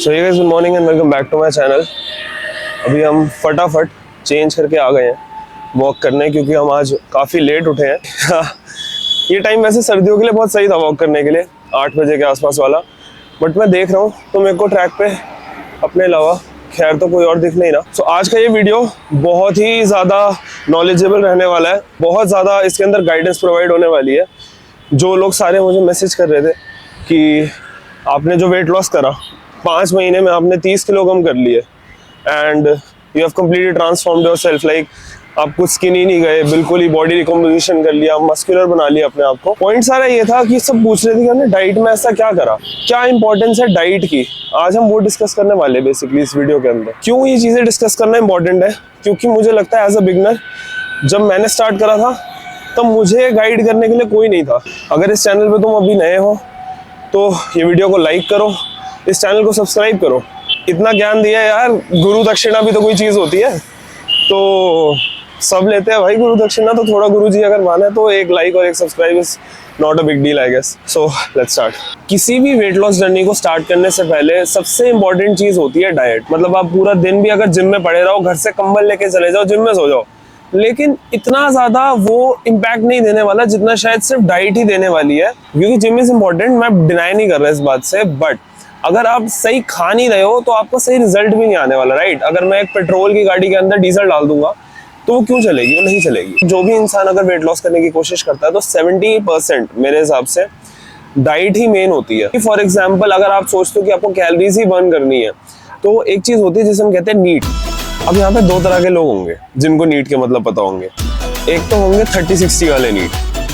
So hey guys, good morning and welcome back to my channel. अभी हम फटाफट change करके आ गए हैं वॉक करने, क्योंकि हम आज काफ़ी लेट उठे हैं। ये टाइम वैसे सर्दियों के लिए बहुत सही था वॉक करने के लिए, 8 बजे के आसपास वाला। बट मैं देख रहा हूँ तो मेरे को ट्रैक पे अपने अलावा खैर तो कोई और दिख नहीं रहा। सो आज का ये वीडियो बहुत ही ज़्यादा नॉलेजेबल रहने वाला है, बहुत ज़्यादा इसके अंदर गाइडेंस प्रोवाइड होने वाली है। जो लोग सारे मुझे मैसेज कर रहे थे कि आपने जो वेट लॉस करा 5 महीने में आपने 30 किलो कम कर लिए and you have completely transformed yourself, like आप कुछ स्किन ही नहीं गए, बिल्कुल ही बॉडी रिकम्पोजिशन कर लिया, मस्कुलर बना लिया अपने आप को। पॉइंट सारा ये था कि सब पूछ रहे थे कि हमने डाइट में ऐसा क्या करा, क्या इंपॉर्टेंस है डाइट की। आज हम वो डिस्कस करने वाले हैं बेसिकली इस वीडियो के अंदर। क्यों ये चीज़ें डिस्कस करना इंपॉर्टेंट है? क्योंकि मुझे लगता है एज अ बिगनर जब मैंने स्टार्ट करा था तब मुझे गाइड करने के लिए कोई नहीं था। अगर इस चैनल पर तुम अभी नए हो तो ये वीडियो को लाइक करो, इस चैनल को सब्सक्राइब करो। इतना ज्ञान दिया है यार, गुरु दक्षिणा भी तो कोई चीज़ होती है, तो सब लेते हैं भाई गुरु दक्षिणा। तो थोड़ा गुरु जी अगर माने तो एक लाइक और एक subscribe is not a big deal I guess. So let's start. किसी भी वेट लॉस जर्नी को स्टार्ट करने से पहले सबसे इंपॉर्टेंट चीज़ होती है डाइट। मतलब आप पूरा दिन भी अगर जिम में पड़े रहो, घर से कंबल लेके चले जाओ, जिम में सो जाओ, लेकिन इतना ज़्यादा वो इम्पैक्ट नहीं देने वाला जितना शायद सिर्फ डाइट ही देने वाली है। क्योंकि जिम इज़ इम्पॉर्टेंट, मैं डिनाई नहीं कर रहा इस बात से, बट अगर आप सही खा नहीं रहे हो तो आपको सही रिजल्ट भी नहीं आने वाला, राइट। अगर मैं एक पेट्रोल की गाड़ी के अंदर डीजल डाल दूंगा तो वो क्यों चलेगी? वो नहीं चलेगी। जो भी इंसान अगर वेट लॉस करने की कोशिश करता है तो 70% मेरे हिसाब से डाइट ही मेन होती है। फॉर एग्जाम्पल, अगर आप सोचते हो कि आपको कैलोरीज ही बर्न करनी है तो एक चीज़ होती है जिसे हम कहते हैं नीट। अब यहाँ पे 2 तरह के लोग होंगे जिनको नीट के मतलब पता होंगे। एक तो होंगे 30-60 वाले नीट,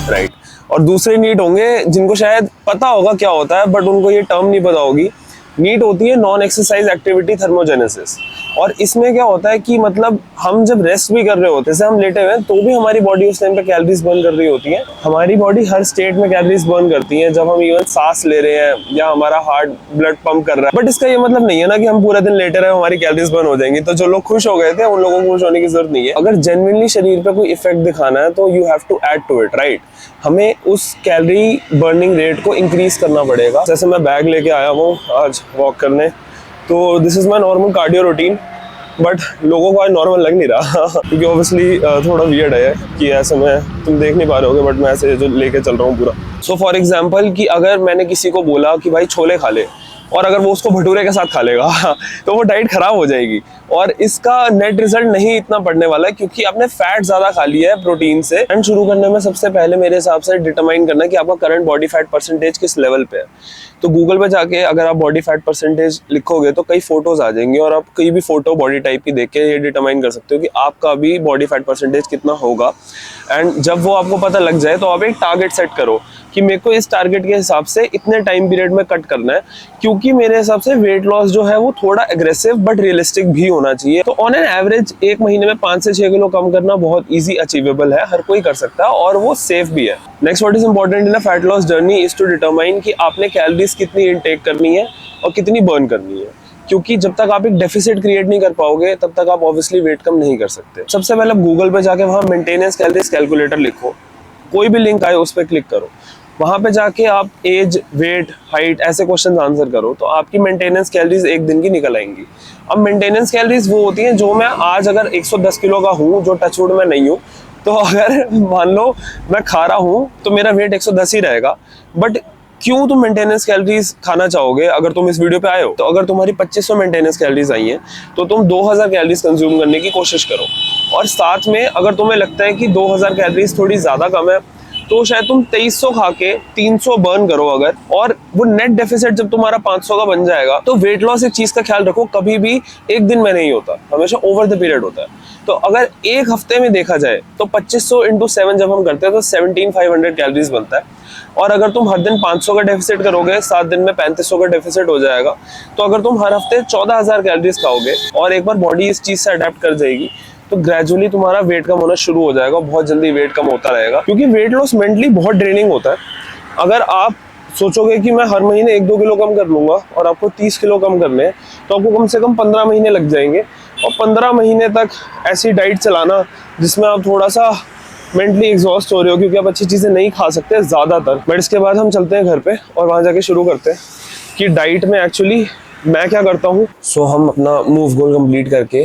राइट, और दूसरे नीट होंगे जिनको शायद पता होगा क्या होता है बट उनको ये टर्म नहीं पता होगी। नीट होती है नॉन एक्सरसाइज एक्टिविटी थर्मोजेनेसिस। और इसमें क्या होता है कि मतलब हम जब रेस्ट भी कर रहे होते हैं, जैसे हम लेटे हुए हैं, तो भी हमारी बॉडी उस टाइम पे कैलोरीज बर्न कर रही होती है। हमारी बॉडी हर स्टेट में कैलोरीज बर्न करती है, जब हम इवन सांस ले रहे हैं या हमारा हार्ट ब्लड पंप कर रहा है। बट इसका ये मतलब नहीं है ना कि हम पूरा दिन लेटे रहे हमारी कैलोरीज बर्न हो जाएंगी। तो जो लोग खुश हो गए थे उन लोगों को खुश होने की जरूरत नहीं है। अगर जेन्युइनली शरीर पे कोई इफेक्ट दिखाना है तो you have to add to it, right. हमें उस कैलोरी बर्निंग रेट को इंक्रीज करना पड़ेगा। जैसे मैं बैग लेके आया हूँ आज वॉक करने, तो this is my normal cardio routine, but लोगों को आज नॉर्मल लग नहीं रहा क्योंकि ऑब्वियसली थोड़ा वियर्ड है कि ऐसे में तुम देख नहीं पा रहे होगे, बट मैं ऐसे जो लेके चल रहा हूँ पूरा। सो फॉर एग्जाम्पल कि अगर मैंने किसी को बोला कि भाई छोले खा ले, और अगर वो उसको भटूरे के साथ खा लेगा तो वो डाइट खराब हो जाएगी और इसका नेट रिजल्ट नहीं इतना पड़ने वाला है, क्योंकि आपने फैट ज्यादा खा लिया है प्रोटीन से। एंड शुरू करने में सबसे पहले मेरे हिसाब से डिटरमाइन करना है कि आपका करंट बॉडी फैट परसेंटेज किस लेवल पे है। तो गूगल पे जाके अगर आप बॉडी फैट परसेंटेज लिखोगे तो कई फोटोज आ जाएंगी और आप कहीं भी फोटो बॉडी टाइप की देख के ये डिटरमाइन कर सकते हो कि आपका भी बॉडी फैट परसेंटेज कितना होगा। एंड जब वो आपको पता लग जाए तो आप एक टारगेट सेट करो कि मेरे को इस टारगेट के हिसाब से इतने टाइम पीरियड में कट करना है, क्योंकि मेरे हिसाब से वेट लॉस जो है वो थोड़ा एग्रेसिव बट रियलिस्टिक भी होना चाहिए। तो ऑन एन एवरेज 1 महीने में 5 से 6 किलो कम करना बहुत इजी अचीवेबल है, हर कोई कर सकता है और वो सेफ भी है। Next what is important in a fat loss journey is to determine कि आपने कैलोरीज कितनी इनटेक करनी है और कितनी बर्न करनी है, क्योंकि जब तक आप एक डेफिसिट क्रिएट नहीं कर पाओगे तब तक आप ऑब्वियसली वेट कम नहीं कर सकते। सबसे पहले गूगल पे जाके वहाँ मेंटेनेंस कैलोरीज कैलकुलेटर लिखो, कोई भी लिंक आए उस पर क्लिक करो, वहाँ पे जाके आप एज, वेट, हाइट ऐसे क्वेश्चन आंसर करो तो आपकी मेंटेनेंस कैलोरीज एक दिन की निकल आएंगी। अब मेंटेनेंस कैलोरीज वो होती हैं जो मैं आज अगर 110 किलो का हूँ, जो टचवुड में नहीं हूँ, तो अगर मान लो मैं खा रहा हूँ तो मेरा वेट 110 ही रहेगा। बट क्यों तुम मेंटेनेंस कैलोरीज खाना चाहोगे? अगर तुम इस वीडियो पे आए हो तो अगर तुम्हारी 2500 मेंटेनेंस कैलोरीज आई हैं तो तुम 2000 कैलोरीज कंज्यूम करने की कोशिश करो। और साथ में अगर तुम्हें लगता है कि 2000 कैलोरीज थोड़ी ज़्यादा कम है तो शायद तुम 2300 खा के 300 बर्न करो अगर, और वो नेट डेफिसिट जब तुम्हारा 500 का बन जाएगा। तो वेट लॉस एक चीज़ का ख्याल रखो, कभी भी एक दिन में नहीं होता, हमेशा ओवर द पीरियड होता है। तो अगर एक हफ्ते में देखा जाए तो 2500 × 7 जब हम करते हैं तो 17500 कैलोरीज बनता है। और अगर तुम हर दिन 500 का डेफिसिट करोगे, 7 दिन में 3500 का डेफिसिट हो जाएगा। तो अगर तुम हर हफ्ते 14000 कैलोरीज खाओगे और एक बार बॉडी इस चीज़ से अडेप्ट कर जाएगी तो ग्रेजुअली तुम्हारा वेट कम होना शुरू हो जाएगा, बहुत जल्दी वेट कम होता रहेगा। क्योंकि वेट लॉस मेंटली बहुत ड्रेनिंग होता है। अगर आप सोचोगे कि मैं हर महीने 1-2 किलो कम कर लूंगा और आपको 30 किलो कम करने हैं तो आपको कम से कम 15 महीने लग जाएंगे। और 15 महीने तक ऐसी डाइट चलाना जिसमें आप थोड़ा सा मेंटली एग्जॉस्ट हो रहे हो क्योंकि आप अच्छी चीज़ें नहीं खा सकते ज़्यादातर। बट इसके बाद हम चलते हैं घर पे और वहाँ जाके शुरू करते हैं कि डाइट में एक्चुअली मैं क्या करता हूँ, हम अपना मूव गोल कंप्लीट करके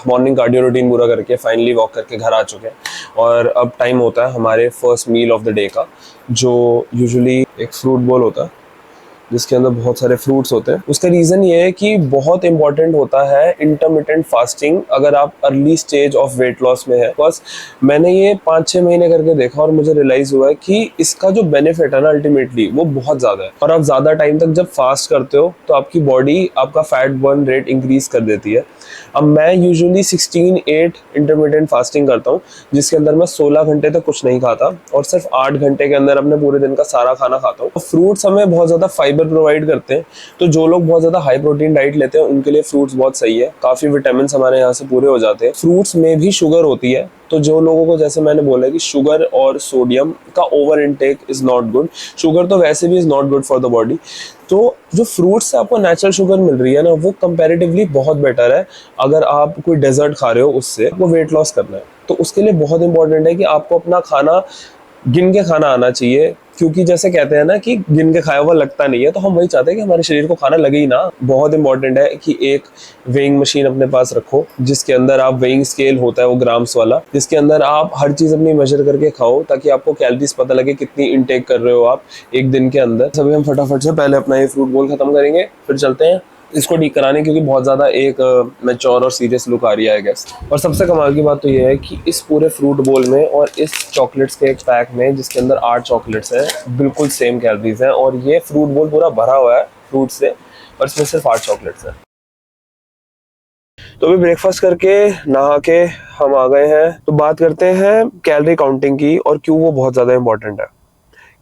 मॉर्निंग कार्डियो रूटीन पूरा करके फाइनली वॉक करके घर आ चुके हैं, और अब टाइम होता है हमारे first meal of the day का, जो यूजुअली एक फ्रूट बोल होता है जिसके अंदर बहुत सारे फ्रूट्स होते हैं। उसका रीज़न ये है कि बहुत इंपॉर्टेंट होता है इंटरमिटेंट फास्टिंग अगर आप early stage of weight loss में है। बिकॉज मैंने ये 5-6 महीने करके देखा और मुझे रियलाइज़ हुआ है कि इसका जो बेनिफिट है ना अल्टीमेटली वो बहुत ज़्यादा है। और आप ज़्यादा टाइम तक जब फास्ट करते हो तो आपकी बॉडी आपका फैट बर्न रेट इंक्रीज कर देती है। अब मैं यूजुअली 16-8 इंटरमिटेंट फास्टिंग करता हूँ, जिसके अंदर मैं 16 घंटे तक कुछ नहीं खाता और सिर्फ 8 घंटे के अंदर अपने पूरे दिन का सारा खाना खाता हूँ। फ्रूट्स हमें बहुत ज़्यादा फाइबर प्रोवाइड करते हैं, तो जो लोग बहुत ज़्यादा हाई प्रोटीन डाइट लेते हैं उनके लिए फ्रूट्स बहुत सही है। काफ़ी विटामिन हमारे यहाँ से पूरे हो जाते हैं। फ्रूट्स में भी शुगर होती है, तो जो लोगों को, जैसे मैंने बोला कि शुगर और सोडियम का over intake is not good, sugar तो वैसे भी is not good for the body. तो जो फ्रूट्स से आपको नेचुरल शुगर मिल रही है ना, वो कंपैरेटिवली बहुत बेटर है। अगर आप कोई डेजर्ट खा रहे हो उससे आपको वेट लॉस करना है तो उसके लिए बहुत इंपॉर्टेंट है कि आपको अपना खाना गिन के खाना आना चाहिए, क्योंकि जैसे कहते हैं ना कि गिन के खाया हुआ लगता नहीं है, तो हम वही चाहते हैं कि हमारे शरीर को खाना लगे ही ना। बहुत इंपॉर्टेंट है कि एक वेइंग मशीन अपने पास रखो जिसके अंदर आप, वेइंग स्केल होता है वो ग्राम्स वाला, जिसके अंदर आप हर चीज़ अपनी मेजर करके खाओ ताकि आपको कैलोरीज पता लगे कितनी इनटेक कर रहे हो आप एक दिन के अंदर। सभी हम फटाफट से पहले अपना ये फ्रूट बोल खत्म करेंगे, फिर चलते हैं इसको ठीक कराने, क्योंकि बहुत ज़्यादा एक मैच्योर और सीरियस लुक आ रही है आई गेस। और सबसे कमाल की बात तो ये है कि इस पूरे फ्रूट बोल में और इस चॉकलेट्स के एक पैक में जिसके अंदर 8 चॉकलेट्स हैं, बिल्कुल सेम कैलोरीज हैं, और ये फ्रूट बोल पूरा भरा हुआ है फ्रूट से, और इसमें सिर्फ 8 चॉकलेट्स हैं। तो अभी ब्रेकफास्ट करके नहा के हम आ गए हैं, तो बात करते हैं कैलोरी काउंटिंग की और क्यों वो बहुत ज़्यादा इंपॉर्टेंट है।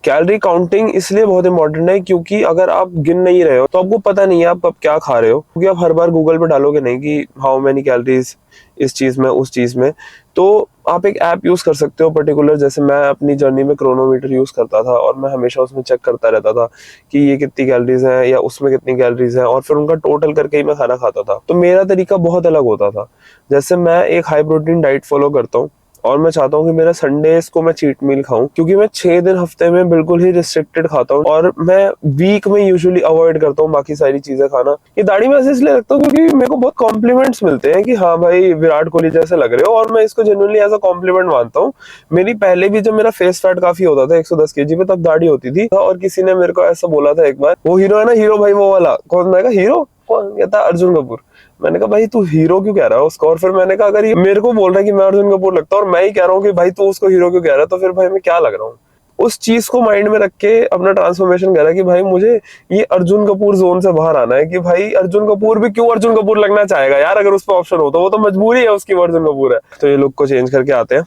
कैलोरी काउंटिंग इसलिए बहुत इंपॉर्टेंट है क्योंकि अगर आप गिन नहीं रहे हो तो आपको पता नहीं है आप कब क्या खा रहे हो, क्योंकि आप हर बार गूगल पे डालोगे नहीं कि हाउ मेनी कैलोरीज इस चीज़ में उस चीज़ में। तो आप एक ऐप यूज़ कर सकते हो पर्टिकुलर, जैसे मैं अपनी जर्नी में क्रोनोमीटर यूज़ करता था और मैं हमेशा उसमें चेक करता रहता था कि ये कितनी कैलोरीज हैं या उसमें कितनी कैलोरीज हैं, और फिर उनका टोटल करके ही मैं खाना खाता था। तो मेरा तरीका बहुत अलग होता था। जैसे मैं एक हाई प्रोटीन डाइट फॉलो करता हूँ और मैं चाहता हूँ कि मेरा संडेज को मैं चीट मील खाऊं, क्योंकि मैं 6 दिन हफ्ते में बिल्कुल ही रिस्ट्रिक्टेड खाता हूँ, और मैं वीक में यूजुअली अवॉइड करता हूँ बाकी सारी चीजें खाना। ये दाढ़ी में ऐसे इसलिए रखता हूँ क्योंकि मेरे को बहुत कॉम्प्लीमेंट्स मिलते हैं कि हाँ भाई विराट कोहली जैसे लग रहे हो, और मैं इसको जेन्युइनली एज अ कॉम्प्लीमेंट मानता हूँ। मेरी पहले भी जब मेरा फेस फैट काफी होता था 110 kg पे, तब दाढ़ी होती थी, और किसी ने मेरे को ऐसा बोला था एक बार, वो हीरो है ना, हीरो भाई वो वाला कौन, मैं कहा हीरो कौन, कहता अर्जुन कपूर। मैंने कहा भाई तू हीरो क्यों कह रहा है उसको, और फिर मैंने कहा अगर ये मेरे को बोल रहा है कि मैं अर्जुन कपूर लगता हूँ और मैं ही कह रहा हूँ कि भाई तू उसको हीरो क्यों कह रहा है, तो फिर भाई मैं क्या लग रहा हूँ। उस चीज को माइंड में रख के अपना ट्रांसफॉर्मेशन करा कि भाई मुझे ये अर्जुन कपूर जोन से बाहर आना है, कि भाई अर्जुन कपूर भी क्यों अर्जुन कपूर लगना चाहेगा यार, अगर उस पर ऑप्शन हो तो वो तो मजबूरी है उसकी, अर्जुन कपूर है। तो ये लुक को चेंज करके आते हैं,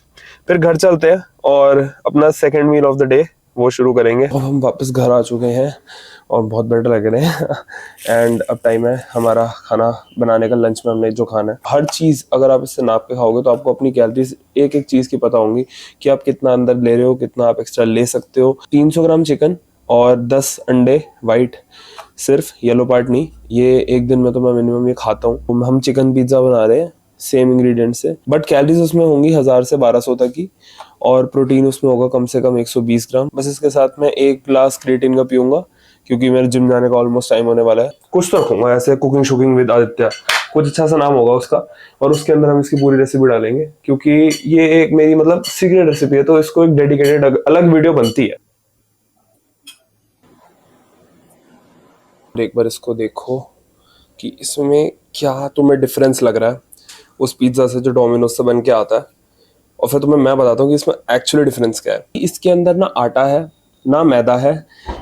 फिर घर चलते हैं और अपना second meal of the day वो शुरू करेंगे। अब हम वापस घर आ चुके हैं और बहुत बेटर लग रहे हैं एंड अब टाइम है हमारा खाना बनाने का। लंच में हमने जो खाना है, हर चीज़ अगर आप इससे नाप के खाओगे तो आपको अपनी कैलोरीज एक एक चीज़ की पता होंगी कि आप कितना अंदर ले रहे हो, कितना आप एक्स्ट्रा ले सकते हो। 300 ग्राम चिकन और 10 अंडे वाइट, सिर्फ येलो पार्ट नहीं, ये एक दिन में तो मैं मिनिमम ये खाता हूँ। हम चिकन पिज्ज़ा बना रहे हैं सेम इंग्रेडिएंट से, बट कैलोरीज उसमें होंगी 1000 से 1200 तक की, और प्रोटीन उसमें होगा कम से कम 120 ग्राम। बस इसके साथ मैं 1 ग्लास क्रिएटिन का पीऊंगा, क्योंकि मेरे जिम जाने का ऑलमोस्ट टाइम होने वाला है। कुछ तो रखूंगा ऐसे, कुकिंग शुकिंग विद आदित्य, कुछ अच्छा सा नाम होगा उसका, और उसके अंदर हम इसकी पूरी रेसिपी डालेंगे, क्योंकि ये एक मेरी मतलब सीक्रेट रेसिपी है, तो इसको एक डेडिकेटेड अलग वीडियो बनती है। एक बार इसको देखो कि इसमें क्या तुम्हें डिफरेंस लग रहा है उस पिज्ज़ा से जो डोमिनोज से बन के आता है, और फिर तुम्हें मैं बताता हूँ कि इसमें एक्चुअली डिफरेंस क्या है। इसके अंदर ना आटा है ना मैदा है,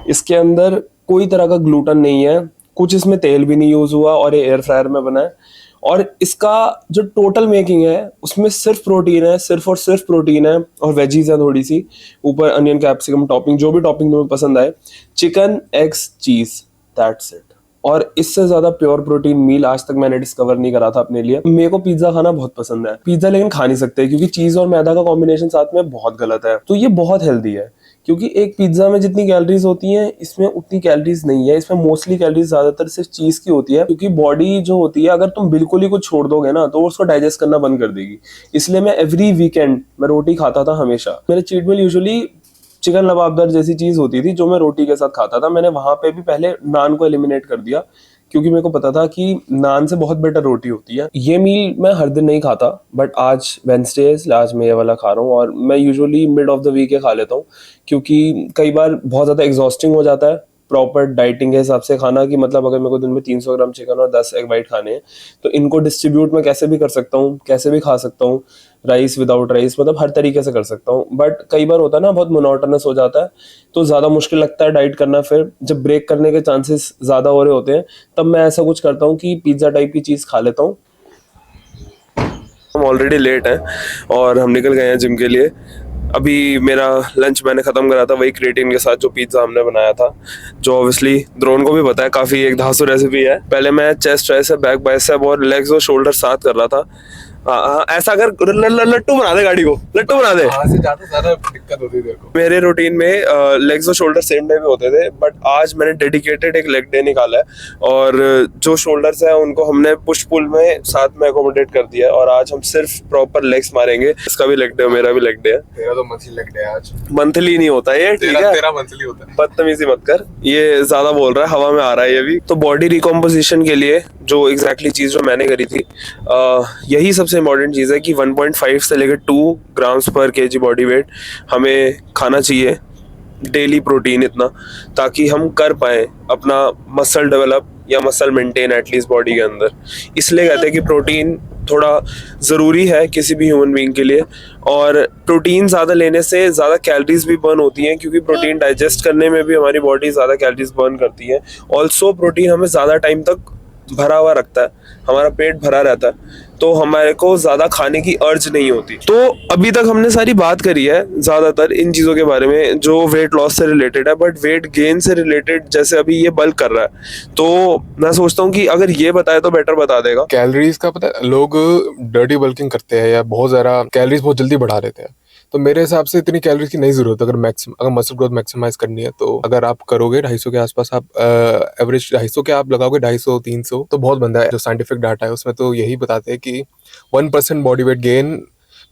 इसके अंदर कोई तरह का ग्लूटेन नहीं है, कुछ इसमें तेल भी नहीं यूज़ हुआ, और ये एयर फ्रायर में बना है। और इसका जो टोटल मेकिंग है उसमें सिर्फ प्रोटीन है, सिर्फ और सिर्फ प्रोटीन है, और वेजीज है थोड़ी सी ऊपर, अनियन कैप्सिकम टॉपिंग, जो भी टॉपिंग तुम्हें पसंद आए, चिकन एग्स चीज, दैट्स इट। और इससे ज्यादा प्योर प्रोटीन मील आज तक मैंने डिस्कवर नहीं करा था अपने लिए। मेरे को पिज्जा खाना बहुत पसंद है, पिज्जा लेकिन खा नहीं सकते क्योंकि चीज और मैदा का कॉम्बिनेशन साथ में बहुत गलत है। तो ये बहुत हेल्दी है, क्योंकि एक पिज्जा में जितनी कैलोरीज होती हैं इसमें उतनी कैलोरीज नहीं है। इसमें मोस्टली कैलोरीज ज्यादातर सिर्फ चीज की होती है, क्योंकि बॉडी जो होती है अगर तुम बिल्कुल ही कुछ छोड़ दोगे ना तो उसको डाइजेस्ट करना बंद कर देगी। इसलिए मैं एवरी वीकेंड मैं रोटी खाता था हमेशा। मेरे चीट मील यूजुअली चिकन लबाबदार जैसी चीज होती थी जो मैं रोटी के साथ खाता था। मैंने वहां पे भी पहले नान को एलिमिनेट कर दिया क्योंकि मेरे को पता था कि नान से बहुत बेटर रोटी होती है। ये मील मैं हर दिन नहीं खाता, बट आज वेंसडे आज मैं ये वाला खा रहा हूँ, और मैं usually mid of the week खा लेता हूँ, क्योंकि कई बार बहुत ज़्यादा एग्जॉस्टिंग हो जाता है प्रॉपर डाइटिंग के हिसाब से खाना, कि मतलब अगर मेरे को दिन में 300 ग्राम चिकन और 10 एग वाइट खाने हैं, तो इनको डिस्ट्रीब्यूट मैं कैसे भी कर सकता हूँ, कैसे भी खा सकता हूँ, राइस विदाउट राइस, मतलब हर तरीके से कर सकता हूँ। बट कई बार होता है ना, बहुत मोनोटोनस हो जाता है, तो ज़्यादा मुश्किल लगता है डाइट करना। फिर जब ब्रेक करने के चांसेस ज़्यादा हो रहे होते हैं, तब मैं ऐसा कुछ करता हूँ कि पिज्ज़ा टाइप की चीज़ खा लेता हूँ। हम ऑलरेडी लेट हैं और हम निकल गए हैं जिम के लिए। अभी मेरा लंच मैंने ख़त्म करा था वही क्रिएटिन के साथ जो पिज़्ज़ा हमने बनाया था, जो ऑब्वियसली द्रोन को भी पता है, काफ़ी एक धांसू रेसिपी है। पहले मैं चेस्ट, ट्राइसेप, बैक, बाइसेप और लेग्स और शोल्डर साथ कर रहा था। हाँ, ऐसा अगर लट्टू बना दे गाड़ी को, लट्टू बना दे। से ज्यादा दिक्कत होती है तेरे को। मेरे रूटीन में लेग्स और शोल्डर सेम डे पे होते थे, बट आज मैंने डेडिकेटेड एक लेग डे निकाला है, और जो शोल्डर्स हैं उनको हमने पुश पुल में साथ में अकोमोडेट कर दिया है, और आज हम सिर्फ प्रॉपर लेग्स मारेंगे। इसका भी लेग डे, मेरा भी लेग डे है। तेरा तो मंथली लेग डे है आज। मंथली नहीं होता ये, ठीक है? तेरा मंथली होता है। बदतमीजी मत कर, ये ज्यादा बोल रहा है, हवा में आ रहा है ये भी। तो बॉडी रिकॉम्पोजिशन के लिए जो एग्जैक्टली चीज जो मैंने करी थी, यही सबसे इम्पोर्टेंट चीज है कि 1.5 से लेकर 2 ग्राम्स पर केजी बॉडी वेट हमें खाना चाहिए डेली, प्रोटीन इतना, ताकि हम कर पाए अपना मसल डेवलप या मसल मेंटेन एटलीस्ट बॉडी के अंदर। इसलिए कहते हैं कि प्रोटीन थोड़ा ज़रूरी है किसी भी ह्यूमन बीइंग के लिए, और प्रोटीन ज़्यादा लेने से ज़्यादा कैलोरीज भी बर्न होती हैं, क्योंकि प्रोटीन डाइजेस्ट करने में भी हमारी बॉडी ज़्यादा कैलोरीज बर्न करती है। ऑल्सो प्रोटीन हमें ज़्यादा टाइम तक भरा हुआ रखता है, हमारा पेट भरा रहता है, तो हमारे को ज़्यादा खाने की अर्ज नहीं होती। तो अभी तक हमने सारी बात करी है ज़्यादातर इन चीज़ों के बारे में जो वेट लॉस से रिलेटेड है, बट वेट गेन से रिलेटेड जैसे अभी ये बल्क कर रहा है, तो मैं सोचता हूँ कि अगर ये बताए तो बेटर बता देगा। कैलोरीज का पता है, लोग डर्टी बल्किंग करते हैं या बहुत ज़्यादा कैलोरीज बहुत जल्दी बढ़ा देते हैं, तो मेरे हिसाब से इतनी कैलोरीज की नहीं जरूरत। अगर मसल ग्रोथ मैक्सिमाइज करनी है, तो अगर आप करोगे 250 के आसपास, आप एवरेज 250 के आप लगाओगे, 250-300 तो बहुत बंदा है। जो साइंटिफिक डाटा है उसमें तो यही बताते हैं कि 1% बॉडी वेट गेन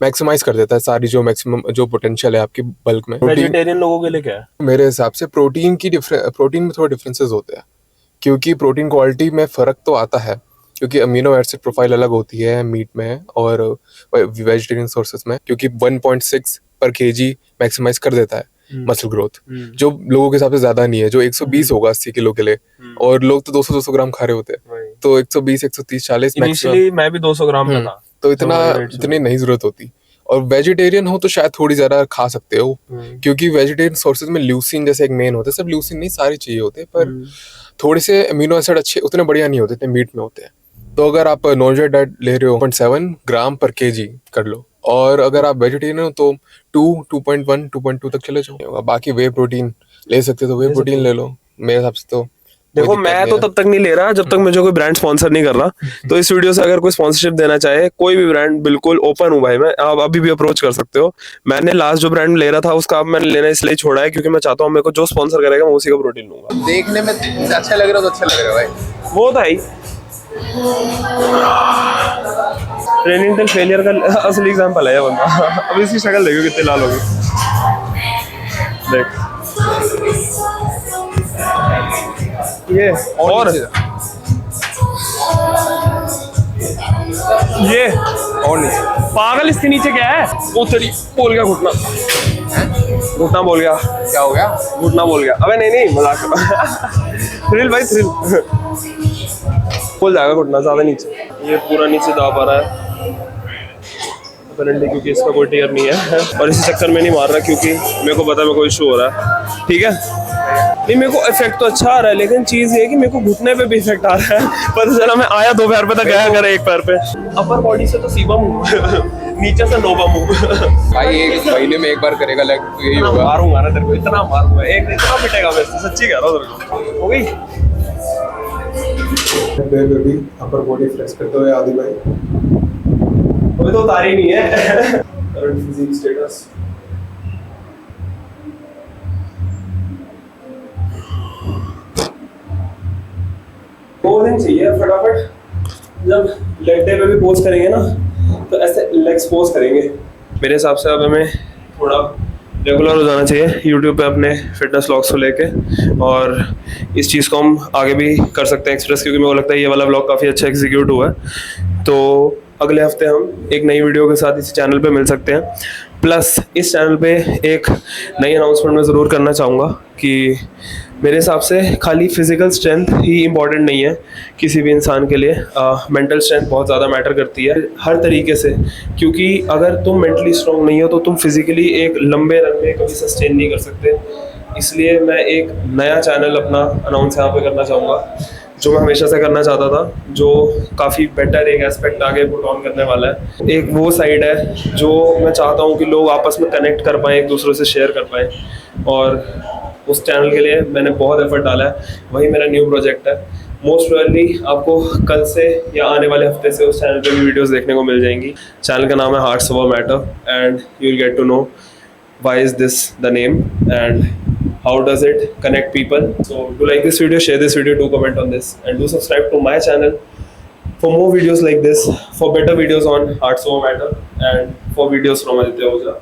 मैक्सिमाइज कर देता है सारी जो मैक्सिमम जो पोटेंशियल है आपकी बल्क में। वेजिटेरियन लोगों के लिए क्या है? मेरे हिसाब से प्रोटीन में थोड़े डिफरेंसेस होते हैं, क्योंकि प्रोटीन क्वालिटी में फ़र्क तो आता है, क्योंकि अमीनो एसिड प्रोफाइल अलग होती है मीट में और वेजिटेरियन सोर्सेज में, क्योंकि 1.6 पर केजी मैक्सिमाइज कर देता है मसल ग्रोथ, जो लोगों के हिसाब से ज्यादा नहीं है। जो 120 होगा 80 किलो के लिए, और लोग तो 200-200 ग्राम खा रहे होते हैं, तो 120, 130, 40 मैक्सिमम। मैं भी 200 ग्राम का था, तो इतनी नहीं जरूरत होती। और वेजिटेरियन हो तो शायद थोड़ी ज्यादा खा सकते हो, क्योंकि वेजिटेरियन सोर्सेज में ल्यूसीन जैसे एक मेन होता है, सब ल्यूसीन नहीं सारी चाहिए होते हैं, पर थोड़े से अमीनो एसिड अच्छे उतने बढ़िया नहीं होते जितने मीट में होते हैं। तो अगर आप नॉन वेज डाइट ले रहे हो 0.7 ग्राम पर केजी कर लो, और अगर आप वेजिटेरियन हो तो 2.1, 2.2 तक चले जाओ। बाकी वे प्रोटीन ले सकते हो तो वे प्रोटीन ले लो। मेरे हिसाब से तो देखो, मैं तो तब तक नहीं ले रहा जब तक मुझे कोई ब्रांड स्पॉन्सर नहीं कर रहा। तो इस वीडियो से अगर कोई स्पॉन्सरशिप देना चाहे, कोई भी ब्रांड, बिल्कुल ओपन हूँ भाई मैं, आप अभी भी अप्रोच कर सकते हो। मैंने लास्ट जो ब्रांड ले रहा था उसका अब मैंने लेना इसलिए छोड़ा है, क्योंकि मैं चाहता हूँ मेरे को जो स्पॉन्सर करेगा मैं उसी का प्रोटीन लूंगा। देखने में अच्छा लग रहा है तो अच्छा लग रहा है भाई, वो तो है ही। ट्रेनिंग टिल फेलियर का असली एग्जांपल है ये बंदा। अब इसकी शक्ल देखो कितनी लाल होगी, देख ये, और ये और नीचे पागल, इसके नीचे क्या है? वो तेरी बोल गया घुटना, घुटना बोल गया। क्या हो गया? घुटना बोल गया। अबे नहीं मजाक कर। थ्रिल भाई, थ्रिल बोल जाएगा घुटना ज्यादा नीचे। ये पूरा नीचे दबा पा रहा है क्योंकि इसका कोई टीयर नहीं है, और इसी चक्कर में नहीं मार रहा क्योंकि मेरे को पता है मेरे को इशू हो रहा है। ठीक है, नहीं मेरे को इफेक्ट तो अच्छा आ रहा है, लेकिन चीज ये है कि मेरे को घुटने पे भी इफेक्ट आ रहा है। पता चला मैं आया 2 पैर पे तक गया कर एक पैर पे। अपर बॉडी से तो सीबा मूव, नीचे से नोवा मूव। भाई एक महीने में एक बार करेगा लेग तो यही होगा। मारूंगा ना तेरे को, इतना मारूंगा, एक इतना पिटेगा मैं, सच्ची कह रहा हूँ तेरे को। हो गई अपर बॉडी फ्लेक्स करते हुए आदि भाई, अभी तो उतारी नहीं है। करंट फिजिक स्टेटस दो दिन चाहिए फटाफट। जब लेग डे पे भी पोज करेंगे ना, तो ऐसे लेग्स पोज करेंगे। मेरे हिसाब से अब हमें थोड़ा रेगुलर हो जाना चाहिए यूट्यूब पे अपने फिटनेस व्लॉग्स को लेके, और इस चीज़ को हम आगे भी कर सकते हैं एक्सप्रेस, क्योंकि मेरे को लगता है ये वाला व्लॉग काफ़ी अच्छा एग्जीक्यूट हुआ है। तो अगले हफ्ते हम एक नई वीडियो के साथ इसी चैनल पे मिल सकते हैं। प्लस इस चैनल पे एक नई अनाउंसमेंट मैं ज़रूर करना चाहूँगा कि मेरे हिसाब से खाली फिजिकल स्ट्रेंथ ही इम्पॉर्टेंट नहीं है किसी भी इंसान के लिए, मेंटल स्ट्रेंथ बहुत ज़्यादा मैटर करती है हर तरीके से, क्योंकि अगर तुम मेंटली स्ट्रांग नहीं हो तो तुम फिजिकली एक लंबे रन में कभी सस्टेन नहीं कर सकते। इसलिए मैं एक नया चैनल अपना अनाउंस यहाँ पे करना चाहूँगा, जो मैं हमेशा से करना चाहता था, जो काफ़ी बेटर एक एस्पेक्ट आगे पुट ऑन करने वाला है। एक वो साइड है जो मैं चाहता हूँ कि लोग आपस में कनेक्ट कर पाएँ, एक दूसरे से शेयर कर पाएँ, और उस चैनल के लिए मैंने बहुत एफर्ट डाला है। वही मेरा न्यू प्रोजेक्ट है। मोस्ट प्रोबेबली आपको कल से या आने वाले हफ्ते से उस चैनल पे भी वीडियोस देखने को मिल जाएंगी। चैनल का नाम है hearts over matter and you will get to know why is this the name and how does it connect people. So if you like this video, share this video, do comment on this, and do subscribe to my channel for more videos like this, for better videos on Hearts Over Matter and for videos from Aditya Oja.